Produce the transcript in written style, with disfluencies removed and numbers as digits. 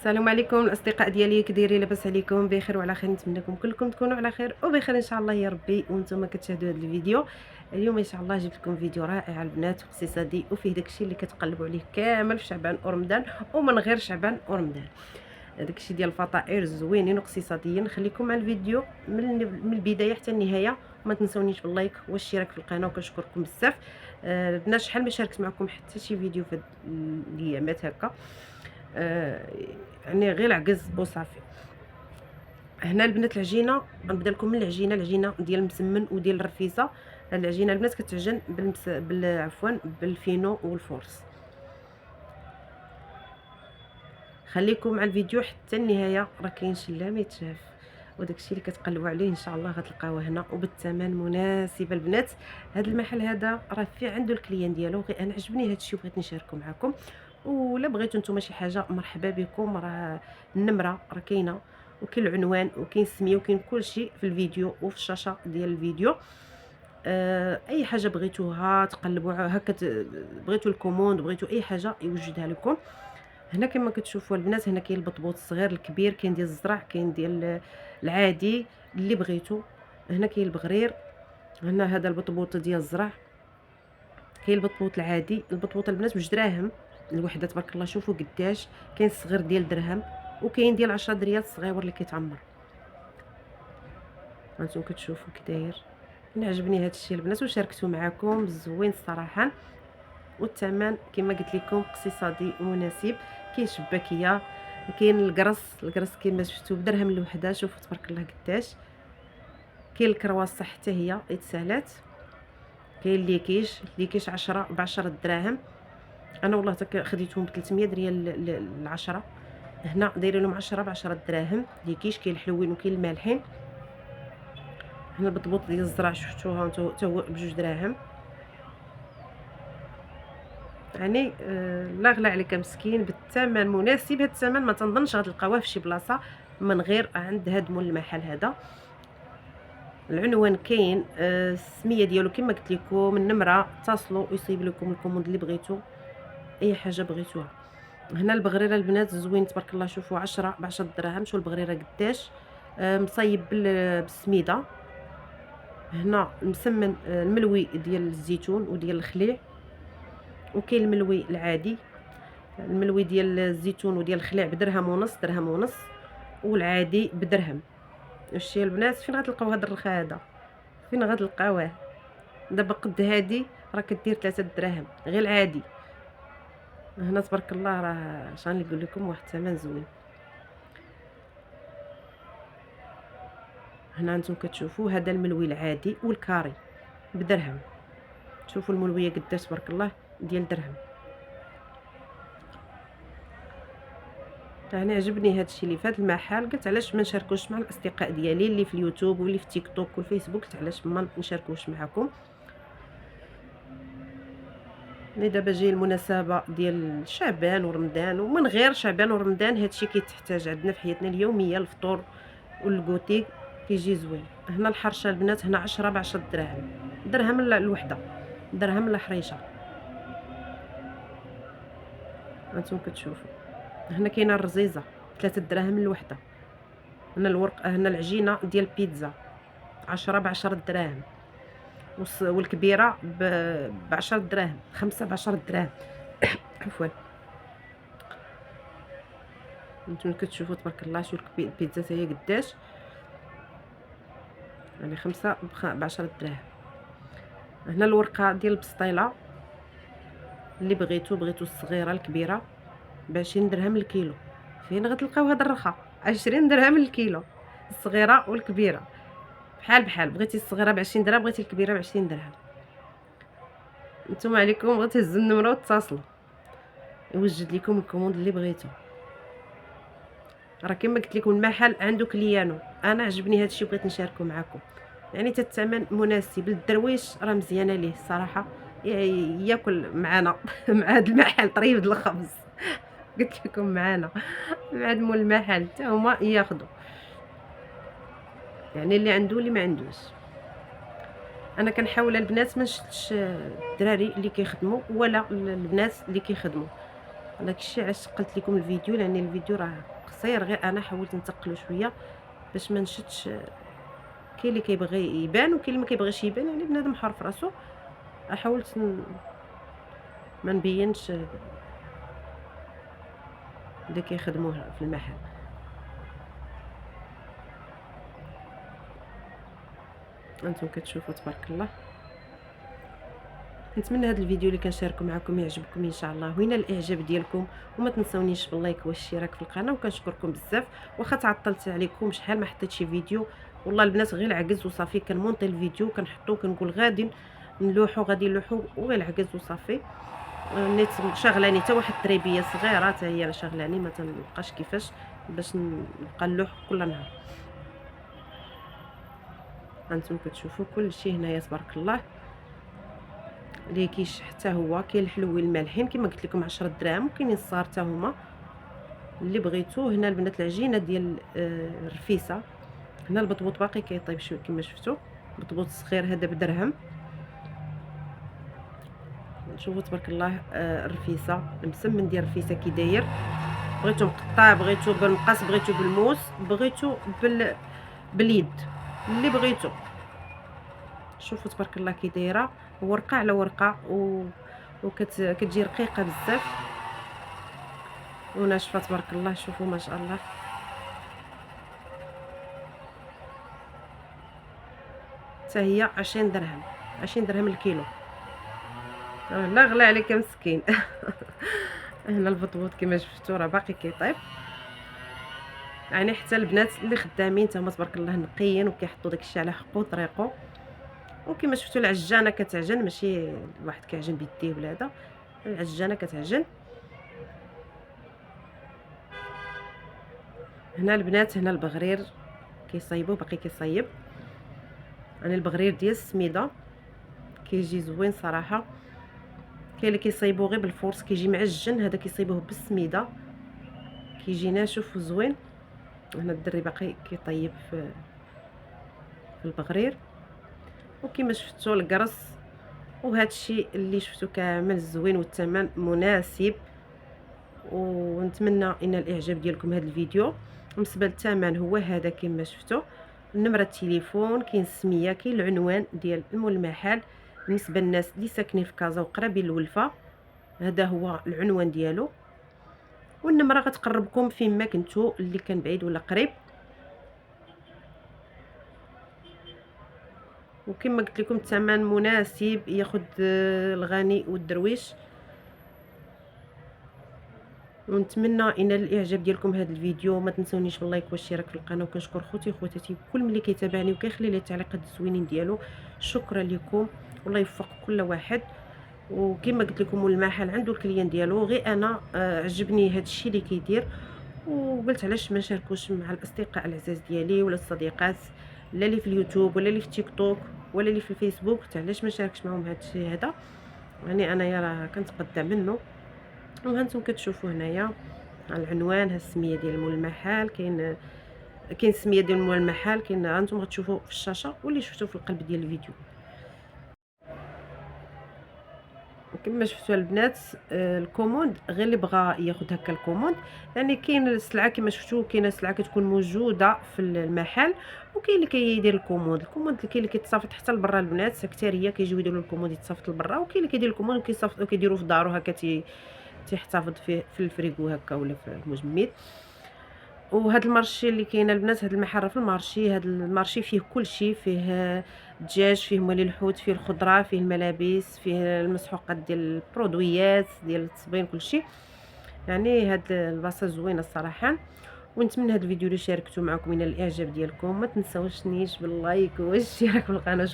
السلام عليكم الاصدقاء ديالي، كدايرين؟ لاباس عليكم؟ بخير وعلى خير. نتمنىكم كلكم تكونوا على خير وبخير ان شاء الله يا ربي وانتم كتشاهدوا هذا الفيديو. اليوم ان شاء الله جبت لكم فيديو رائع البنات واقتصادي وفيه داكشي اللي كتقلبوا عليه كامل في شعبان ورمضان ومن غير شعبان ورمضان. داكشي ديال الفطائر زوينين واقتصاديين. خليكم مع الفيديو من البدايه حتى النهايه، وما تنسونيش باللايك والاشتراك في القناه، وكنشكركم بزاف. البنات شحال ما شاركت معكم حتى شي فيديو في هاد الايامات هكا، يعني غير العجز وصافي. هنا البنات العجينه غنبدا لكم من العجينه ديال المسمن وديال الرفيسه. العجينه البنات كتعجن عفوا بالفينو والفورس. خليكم مع الفيديو حتى النهايه، راه كاين شي لا ما يتشاف، وداكشي اللي كتقلبوا عليه ان شاء الله غتلقاوه هنا وبالثمن مناسب. البنات هذا المحل هذا راه فيه عنده الكليان ديالو، غير انا عجبني هذا الشيء وبغيت نشاركه معكم. ولا بغيتوا نتوما شي حاجه مرحبا بكم، راه النمره راه كاينه وكاين العنوان وكاين السميه وكاين كل شيء في الفيديو وفي الشاشه ديال الفيديو. اي حاجه بغيتوها تقلبوا هكا، بغيتوا الكوموند، بغيتوا اي حاجه يوجدها لكم. هنا كما كتشوفوا البنات، هنا كاين البطبوط الصغير الكبير، كاين ديال الزرع، كاين ديال العادي اللي بغيتو. هنا كاين البغرير، هنا هذا البطبوط ديال الزرع، كاين البطبوط العادي. البطبوط البنات بجوج دراهم الوحده، تبارك الله. شوفوا قداش كاين الصغير ديال درهم، وكاين ديال 10 دريال الصغيور اللي كيتعمر. هانتوما كتشوفوا كي داير. انا عجبني هذا الشيء البنات وشاركته معكم، زوين الصراحه. والثمن كما قلت لكم اقتصادي ومناسب. كاين شباكيه، كاين القرص كما شفتوا بدرهم الوحده. شوفوا تبارك الله قداش. كاين الكرواسه حتى هي يتسالات. كاين ليكيش 10 ب10 دراهم. انا والله خديتهم ب 300 ريال العشرة. هنا دايرين لهم 10 ب10 دراهم ليكيش. كاين الحلوين وكاين المالحين. هنا البطبوط ديال الزرع شفتوها حتى هو بجوج دراهم. يعني لا غلا عليك مسكين، بالثمن مناسب. هذا الثمن ما تنظنش غتلقاوه في شي بلاصه من غير عند هاد مول المحل هذا. العنوان كاين، السميه ديالو كما قلت لكم، النمره. اتصلوا ويصيب لكم الكوموند اللي بغيتو، اي حاجه بغيتوها. هنا البغريره البنات زوين تبارك الله. شوفوا 10 ب10 دراهم. شوفوا البغريره قداش مصايب بالسميده. هنا مسمن الملوي ديال الزيتون وديال الخليع، وكاين الملوي العادي. الملوي ديال الزيتون وديال الخليع بدرهم ونص، درهم ونص، والعادي بدرهم. واش يا البنات فين غتلقاو هذا الرخا هذا؟ فين غتلقاوه؟ دابا قد هادي راه كدير 3 دراهم غير العادي. هنا تبارك الله راه شنو نقول لكم، واحد الثمن زوين. هنا انتم كتشوفوا هذا الملوي العادي والكاري بدرهم. شوفوا الملويه قداش تبارك الله ديال درهم. انا عجبني هذا الشيء اللي في هذا المحل. قلت علاش ما نشاركوش مع الاصدقاء ديالي اللي في اليوتيوب واللي في تيك توك والفيسبوك، قلت علاش ما نشاركوش معكم. ملي دابا جاي المناسبه ديال شعبان ورمضان ومن غير شعبان ورمضان، هذا الشيء كيتحتاج عندنا في حياتنا اليوميه. الفطور والكوتي كيجي زوين. هنا الحرشه البنات، هنا 10 ب10 دراهم، درهم الوحده، درهم الحريشه. هانتوما كتشوفوا. هنا كاينه الرزيزه 3 دراهم الوحده. هنا الورق، هنا العجينه ديال البيتزا 10 ب10 دراهم، والكبيره ب10 دراهم، 5 ب10 دراهم. عفوا. انتم كتشوفوا تبارك الله. شوف البيتزا حتى هي قداش، يعني 5 ب10 دراهم. هنا الورقه ديال البسطيله اللي بغيتو الصغيره الكبيره ب20 درهم الكيلو. فين غتلقاو هذا الرخا؟ 20 درهم الكيلو، الصغيره والكبيره بحال. بغيتي الصغيره ب20 درهم، بغيتي الكبيره ب20 درهم. نتوما عليكم غير تهزوا النمره وتصلوا يوجد لكم الكوموند اللي بغيتو. راه كما قلت لكم المحل عنده كليانو. انا عجبني هذا الشيء بغيت نشاركه معكم. يعني حتى الثمن مناسب للدرويش، راه مزيانه ليه الصراحه. ياكل معنا مع هذا المحل طريب الخبز. قلت لكم معنا مع هذا مول المحل حتى هما ياخذوا، يعني اللي عنده اللي ما عندوش. انا كنحاول البنات ما نشدش الدراري اللي كيخدموا ولا البنات اللي كيخدموا. داكشي علاش قلت لكم الفيديو، لان الفيديو راه قصير، غير انا حاولت نتقلو شويه باش ما نشدش. كاين اللي كيبغي يبان وكاين اللي ما كيبغيش يبان، يعني بنادم حر في راسو. حاولت ما نبينش اللي كيخدموه في المحل. انتم كتشوفوا تبارك الله. نتمنى هذا الفيديو اللي كنشاركو معكم يعجبكم ان شاء الله، وين الاعجاب ديالكم، وما تنسونيش باللايك والاشتراك في القناه، وكنشكركم بزاف. واخا تعطلت عليكم شحال ما حطيت شي فيديو، والله البنات غير العجز وصافي. كنمونطي الفيديو كنحطو كنقول غادي نلوحو غادي نلوحو، وغير العجز وصافي. نيت شغلاني حتى واحد التريبيه صغيره حتى هي شغلاني، ما تنبقاش كيفاش باش نبقى نلوح كل نهار. هانتم كتشوفوا كلشي هنايا تبارك الله اللي كيش حتى هو. كاين الحلوين المالحين كما قلت لكم 10 دراهم، وكاينين الصغار حتى هما اللي بغيتو. هنا البنات العجينه ديال الرفيسه. هنا البطبوط باقي كيطيب شويه كما شفتوا، بطبوط صغير هذا بدرهم. شوفوا تبارك الله الرفيسه المسمن ديال الرفيسه كي داير. بغيتو مقطع، بغيتو بالمقص، بغيتو بالموس، بغيتو باليد، اللي بغيتو. شوفوا تبارك الله كي دايره ورقه على ورقه كتجي رقيقه بزاف وناشفه تبارك الله. شوفوا ما شاء الله. حتى هي 20 درهم، 20 درهم الكيلو. لا غلا عليك مسكين. هنا البطبوط كما شفتوا راه باقي كيطيب، يعني حتى البنات اللي خدامين حتى هما تبارك الله نقيين وكيحطوا داكشي على حقو طريقو. وكما شفتوا العجانه كتعجن، ماشي الواحد كيعجن بيديه ولا هذا، العجانه كتعجن. هنا البنات، هنا البغرير كيصايبوه باقي كيصايب. يعني البغرير ديال السميده كيجي زوين صراحه. كاين اللي كيصايبوه غير بالفورس كيجي معجن، هذا كيصايبوه بالسميده كيجي ناشف وزوين. هنا الدري باقي كيطيب في البغرير. وكما شفتوا القرص، وهذا الشيء اللي شفتوا كامل زوين والثمن مناسب. ونتمنى ان الاعجاب ديالكم هذا الفيديو. بالنسبه للثمن هو هذا كما شفتوا، نمره التليفون، كاين السميه، كاين العنوان ديال المحل. بالنسبه للناس اللي ساكنين في كازا وقرابين للولفه، هذا هو العنوان ديالو، والنمره غتقربكم فين ما كنتو، اللي كان بعيد ولا قريب. وكما قلت لكم الثمن مناسب، ياخذ الغني والدرويش. ونتمنى ان الاعجاب ديالكم هذا الفيديو. ما تنسونيش باللايك والاشتراك في القناه، وكنشكر خوتي وخواتاتي كل ملي كيتابعني وكيخلي لي التعليقات الزوينين ديالو. شكرا لكم، والله يوفق كل واحد. وكما قلت لكم المحل عنده الكليان ديالو، غير انا عجبني هذا الشيء اللي كيدير، وقلت علاش ما نشاركوش مع الاصدقاء العزاز ديالي ولا الصديقات، لا اللي في اليوتيوب ولا اللي في تيك توك ولا اللي في الفيسبوك. علاش ما نشاركش معهم هذا الشيء هذا، يعني انايا راه كنتقدم منه. وهانتم كتشوفوا هنايا العنوان، ها السميه ديال مول المحل. كاين السميه ديال مول المحل، كاين هانتم غتشوفوا في الشاشه واللي شفتوا في القلب ديال الفيديو. كما شفتوا البنات الكوموند، غير اللي بغى ياخذ هكا الكوموند. يعني كاين السلعه كما شفتوا، كاينه سلعه كتكون موجوده في المحل، وكاين اللي كيدير الكوموند. الكوموند كاين اللي كيتصافط حتى لبرا، البنات سكتاريه كيجيو يديروا الكوموند يتصافط لبرا، وكاين اللي كيدير الكوموند كيديروا في دارو هكا تيحتفظ فيه في الفريغو هكا ولا في المجمد. وهذا المارشي اللي كاين البنات، هذا المحل في المارشي، هذا المارشي فيه كل شيء، فيه الدجاج، فيه موالي الحوت، فيه الخضره، فيه الملابس، فيه المسحوقات ديال البرودويات ديال التصبين، كل شيء. يعني هاد البلاصه زوينه الصراحه. ونتمنى هذا الفيديو اللي شاركته معكم من الاعجاب ديالكم. ما تنساوش باللايك والاشتراك في القناه.